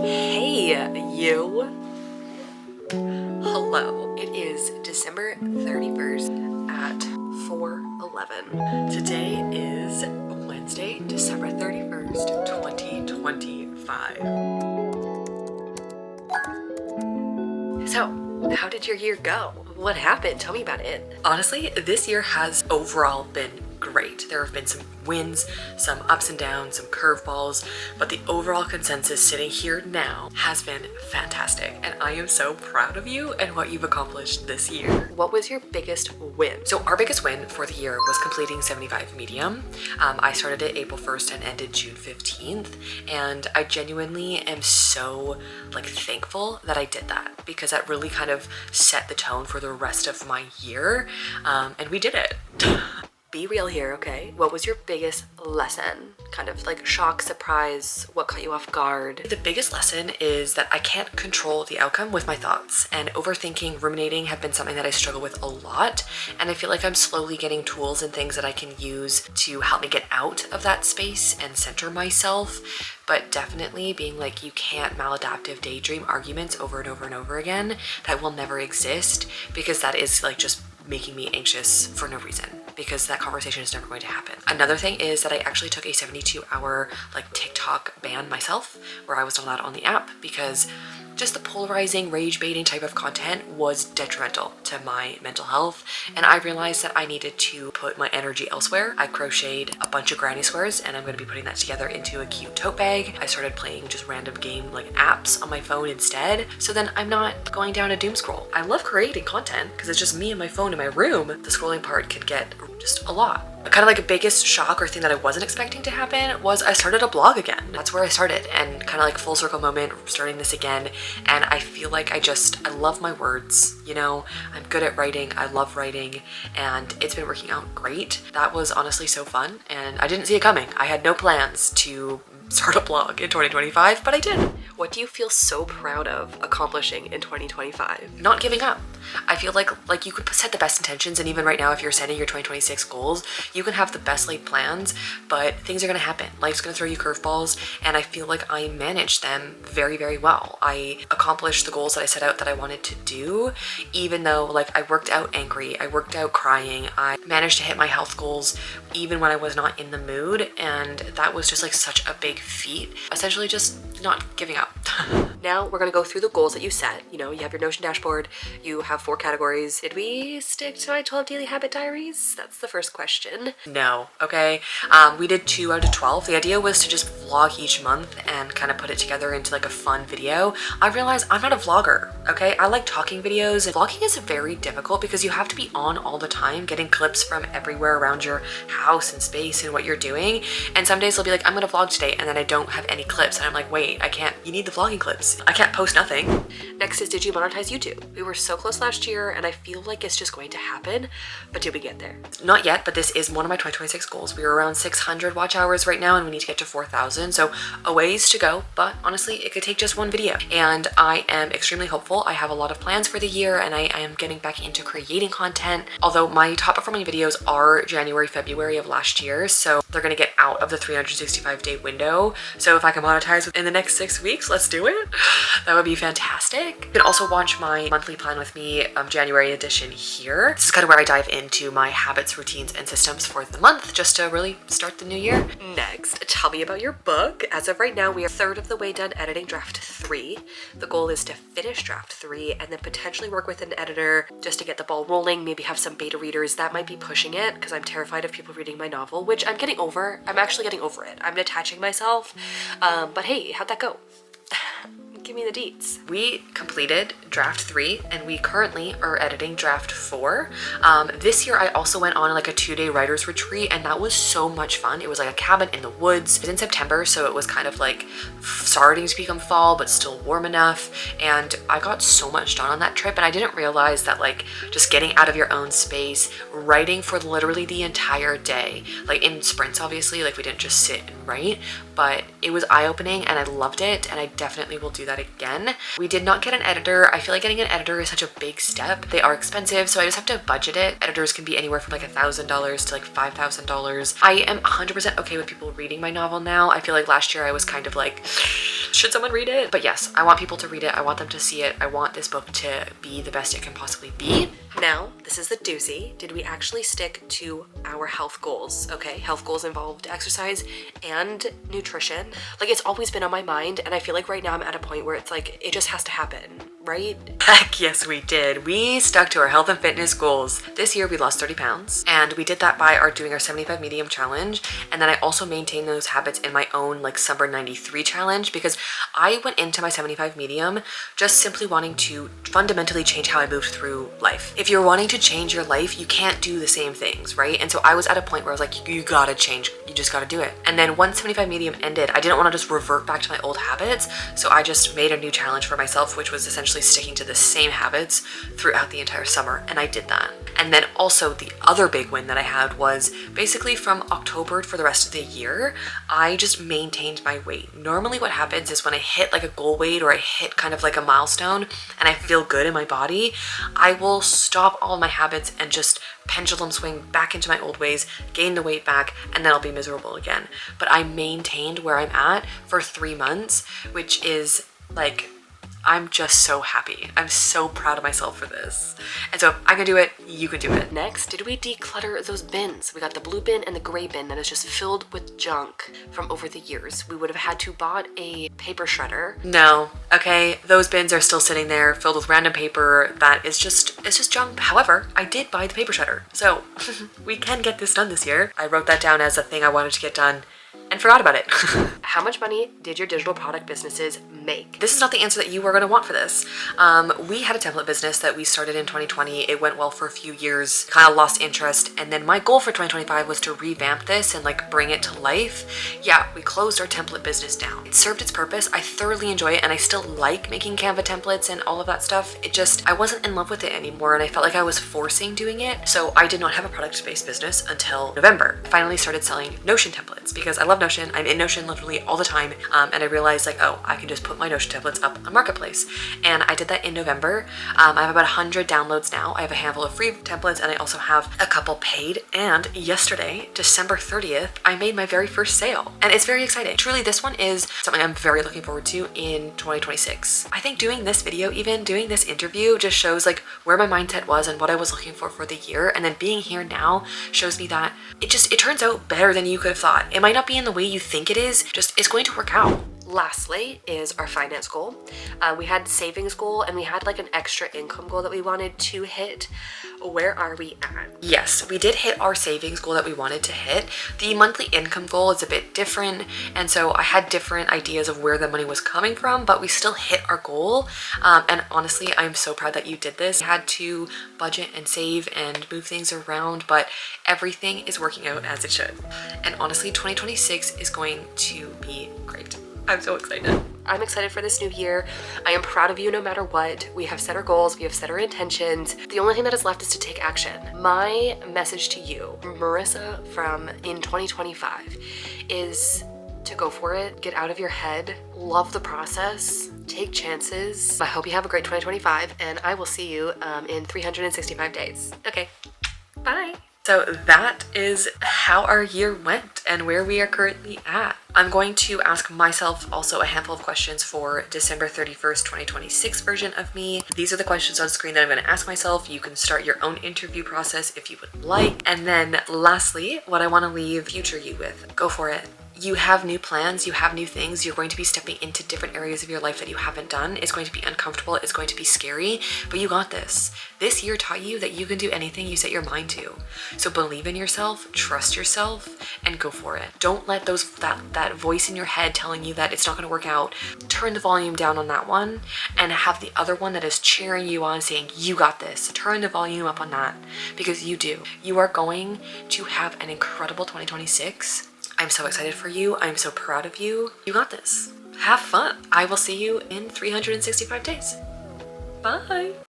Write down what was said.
Hey, you. Hello. It is December 31st at 4:11. Today is Wednesday, December 31st, 2025. So, how did your year go? What happened? Tell me about it. Honestly, this year has overall been great. There have been some wins, some ups and downs, some curveballs, but the overall consensus sitting here now has been fantastic. And I am so proud of you and what you've accomplished this year. What was your biggest win? So our biggest win for the year was completing 75 medium. I started it April 1st and ended June 15th. And I genuinely am so thankful that I did that, because that really kind of set the tone for the rest of my year. And we did it. Be real here, okay? What was your biggest lesson? Kind of like shock, surprise, what caught you off guard? The biggest lesson is that I can't control the outcome with my thoughts, and overthinking, ruminating have been something that I struggle with a lot, and I feel like I'm slowly getting tools and things that I can use to help me get out of that space and center myself. But definitely being like, you can't maladaptive daydream arguments over and over and over again that will never exist, because that is just making me anxious for no reason, because that conversation is never going to happen. Another thing is that I actually took a 72-hour TikTok ban myself, where I was not allowed on the app, because just the polarizing, rage baiting type of content was detrimental to my mental health, and I realized that I needed to put my energy elsewhere. I crocheted a bunch of granny squares, and I'm going to be putting that together into a cute tote bag. I started playing just random game apps on my phone instead, so then I'm not going down a doom scroll. I love creating content because it's just me and my phone in my room. The scrolling part could get just a lot. Kind of a biggest shock or thing that I wasn't expecting to happen was I started a blog again. That's where I started, and kind of full circle moment, starting this again. And I feel like I love my words, I'm good at writing, I love writing, and it's been working out great. That was honestly so fun, and I didn't see it coming. I had no plans to start a blog in 2025, but I did. What do you feel so proud of accomplishing in 2025? Not giving up. I feel like you could set the best intentions, and even right now, if you're setting your 2026 goals, you can have the best laid plans, but things are gonna happen. Life's gonna throw you curveballs, and I feel like I managed them very, very well. I accomplished the goals that I set out that I wanted to do, even though I worked out angry, I worked out crying, I managed to hit my health goals even when I was not in the mood, and that was just such a big feat. Essentially just not giving up. Now we're gonna go through the goals that you set. You have your Notion dashboard, you have 4 categories. Did we stick to my 12 daily habit diaries? That's the first question. No, okay. We did 2 out of 12. The idea was to just vlog each month and kind of put it together into a fun video. I realized I'm not a vlogger, okay? I like talking videos, and vlogging is very difficult because you have to be on all the time, getting clips from everywhere around your house and space and what you're doing. And some days I'll be like, I'm gonna vlog today, and then I don't have any clips, and I'm like, wait, I can't, you need the vlogging clips. I can't post nothing. Next is, did you monetize YouTube? We were so close last year, and I feel like it's just going to happen, but did we get there? Not yet, but this is one of my 2026 goals. We are around 600 watch hours right now, and we need to get to 4,000, so a ways to go, but honestly, it could take just one video. And I am extremely hopeful. I have a lot of plans for the year, and I am getting back into creating content, although my top performing videos are January, February of last year, so they're gonna get out of the 365-day window. So if I can monetize within the next 6 weeks, let's do it. That would be fantastic. You can also watch my monthly plan with me January edition here. This is kind of where I dive into my habits, routines, and systems for the month, just to really start the new year. Next, tell me about your book. As of right now, we are 1/3 of the way done editing draft 3. The goal is to finish draft 3 and then potentially work with an editor just to get the ball rolling, maybe have some beta readers. That might be pushing it, because I'm terrified of people reading my novel, which I'm getting over. I'm actually getting over it. I'm detaching myself. But hey, how'd that go? Give me the deets. We completed draft 3, and we currently are editing draft 4. This year I also went on a 2-day writer's retreat, and that was so much fun. It was a cabin in the woods. It was in September, so it was kind of starting to become fall, but still warm enough. And I got so much done on that trip, and I didn't realize that just getting out of your own space, writing for literally the entire day, in sprints, obviously, we didn't just sit and write, but it was eye-opening, and I loved it, and I definitely will do that again. We did not get an editor. I feel like getting an editor is such a big step. They are expensive, so I just have to budget it. Editors can be anywhere from like $1,000 to like $5,000. I am 100% okay with people reading my novel now. I feel like last year I was kind of like, should someone read it? But yes, I want people to read it. I want them to see it. I want this book to be the best it can possibly be. Now, this is the doozy. Did we actually stick to our health goals? Okay, health goals involved exercise and nutrition. Like, it's always been on my mind, and I feel like right now I'm at a point where it's like, it just has to happen, right? Heck yes, we did. We stuck to our health and fitness goals. This year we lost 30 pounds, and we did that by doing our 75 medium challenge. And then I also maintained those habits in my own like summer 93 challenge, because I went into my 75 medium just simply wanting to fundamentally change how I moved through life. If you're wanting to change your life, you can't do the same things, right? And so I was at a point where I was like, you gotta change, you just gotta do it. And then once 75 medium ended, I didn't want to just revert back to my old habits, so I just made a new challenge for myself, which was essentially sticking to the same habits throughout the entire summer, and I did that. And then also the other big win that I had was basically from October for the rest of the year, I just maintained my weight. Normally what happens is when I hit like a goal weight or I hit kind of like a milestone and I feel good in my body, I will stop all my habits and just pendulum swing back into my old ways, gain the weight back, and then I'll be miserable again. But I maintained where I'm at for 3 months, which is like, I'm just so happy. I'm so proud of myself for this. And so if I can do it, you can do it. Next, did we declutter those bins? We got the blue bin and the gray bin that is just filled with junk from over the years. We would have had to bought a paper shredder. No, okay, those bins are still sitting there filled with random paper that is just, it's just junk. However, I did buy the paper shredder. So we can get this done this year. I wrote that down as a thing I wanted to get done and forgot about it. How much money did your digital product businesses make? This is not the answer that you are going to want for this. We had a template business that we started in 2020. It went well for a few years, kind of lost interest. And then my goal for 2025 was to revamp this and like bring it to life. Yeah, we closed our template business down. It served its purpose. I thoroughly enjoy it, and I still like making Canva templates and all of that stuff. It just, I wasn't in love with it anymore, and I felt like I was forcing doing it. So I did not have a product-based business until November. I finally started selling Notion templates because I love Notion. I'm in Notion literally all the time, and I realized like, oh, I can just put my Notion templates up on Marketplace. And I did that in November. I have about 100 downloads now. I have a handful of free templates, and I also have a couple paid. And yesterday, December 30th, I made my very first sale, and it's very exciting. Truly, this one is something I'm very looking forward to in 2026. I think doing this video, even doing this interview, just shows like where my mindset was and what I was looking for the year. And then being here now shows me that it turns out better than you could have thought. It might not be in the way you think it is, just it's going to work out. Lastly is our finance goal. We had savings goal, and we had like an extra income goal that we wanted to hit. Where are we at? Yes, we did hit our savings goal that we wanted to hit. The monthly income goal is a bit different, and so I had different ideas of where the money was coming from, but we still hit our goal. And honestly, I'm so proud that you did this. I had to budget and save and move things around, but everything is working out as it should. And honestly, 2026 is going to be great. I'm so excited. I'm excited for this new year. I am proud of you no matter what. We have set our goals, we have set our intentions. The only thing that is left is to take action. My message to you, Marissa from in 2025, is to go for it, get out of your head, love the process, take chances. I hope you have a great 2025, and I will see you in 365 days. Okay, bye. So that is how our year went and where we are currently at. I'm going to ask myself also a handful of questions for December 31st, 2026 version of me. These are the questions on screen that I'm going to ask myself. You can start your own interview process if you would like. And then lastly, what I want to leave future you with, go for it. You have new plans, you have new things, you're going to be stepping into different areas of your life that you haven't done. It's going to be uncomfortable, it's going to be scary, but you got this. This year taught you that you can do anything you set your mind to. So believe in yourself, trust yourself, and go for it. Don't let that voice in your head telling you that it's not going to work out. Turn the volume down on that one and have the other one that is cheering you on, saying, you got this. Turn the volume up on that, because you do. You are going to have an incredible 2026. I'm so excited for you. I'm so proud of you. You got this. Have fun. I will see you in 365 days. Bye.